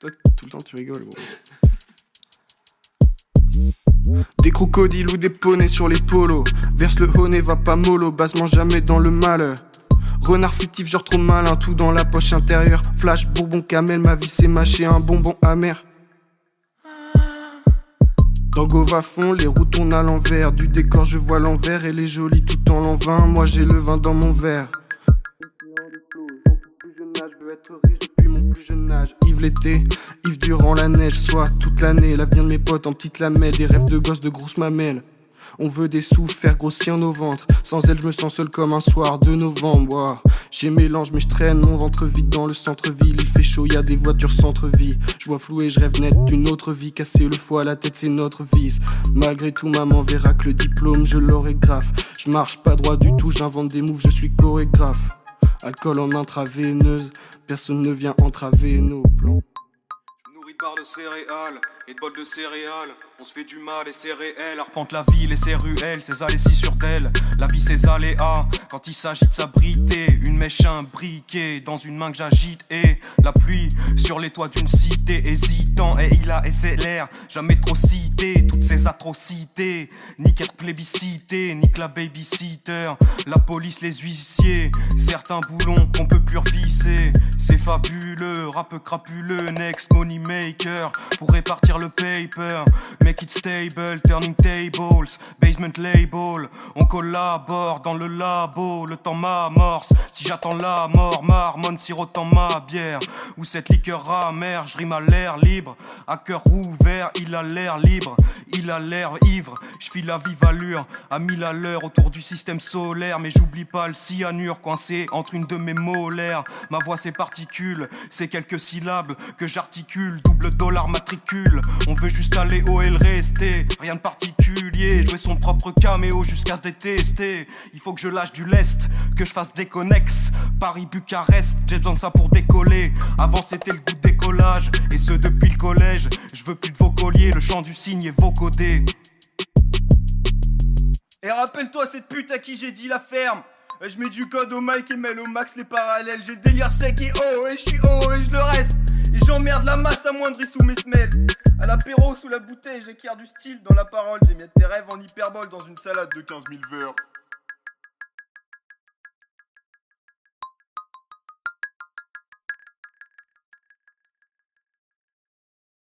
Toi, tout le temps, tu rigoles, gros. Des crocodiles ou des poneys sur les polos. Verse le honey, va pas mollo, basement jamais dans le malheur. Renard futif, genre trop malin, tout dans la poche intérieure. Flash, bourbon, camel, ma vie c'est mâcher un bonbon amer. Dango va fond, les roues tournent à l'envers. Du décor je vois l'envers, elle est jolie tout en l'an 20. Moi j'ai le vin dans mon verre. Je veux être riche depuis mon plus jeune âge. Yves l'été, Yves durant la neige, soit toute l'année. L'avenir de mes potes en petites lamelles, des rêves de gosses de grosses mamelles. On veut des sous, faire grossir nos ventres. Sans elle, je me sens seul comme un soir de novembre. Wow. J'ai mélange, mais je traîne mon ventre vide dans le centre-ville. Il fait chaud, y a des voitures centre-vie. Je vois flou et je rêve net d'une autre vie. Casser le foie à la tête, c'est notre vice. Malgré tout, maman verra que le diplôme, je l'aurai grave. Je marche pas droit du tout, j'invente des moves, je suis chorégraphe. Alcool en intraveineuse, personne ne vient entraver nos plans. Nourri de barres de céréales et de bols de céréales. On se fait du mal et c'est réel. Arpente la ville et ses ruelles, ses allées si sur d'elle. La vie ses aléas, quand il s'agit de s'abriter. Une mèche imbriquée dans une main que j'agite. Et la pluie sur les toits d'une cité. Hésitant et il a SLR, jamais trop cité. Toutes ces atrocités, nique être plébiscité, nique la babysitter. La police, les huissiers, certains boulons qu'on peut plus revisser. C'est fabuleux, rap crapuleux, next money maker. Pour répartir le paper, make it stable, turning tables, basement label. On collabore dans le labo, le temps m'amorce. Si j'attends la mort, marmonne sirotant ma bière. Ou cette liqueur amère, je rime à l'air libre. À cœur ouvert, il a l'air libre, il a l'air ivre. Je file la vive allure, à 1000 à l'heure autour du système solaire. Mais j'oublie pas le cyanure coincé entre une de mes molaires. Ma voix c'est particules, c'est quelques syllabes que j'articule. Double dollar matricule, on veut juste aller haut et le rester. Rien de particulier, jouer son propre caméo jusqu'à se détester. Il faut que je lâche du lest, que je fasse des connexes. Paris-Bucarest, j'ai besoin de ça pour décoller. Avant c'était le goût de décollage, et ce depuis le collège. Je veux plus de vos colliers, le chant du cygne est vocodé. Et rappelle-toi cette pute à qui j'ai dit la ferme. Je mets du code au mic et mêle au max les parallèles. J'ai le délire sec et oh, et je suis oh, et je le reste. Et j'emmerde la masse amoindrie sous mes semelles. À l'apéro sous la bouteille, j'acquiers du style dans la parole. J'ai mis tes rêves en hyperbole dans une salade de 15 000 verres.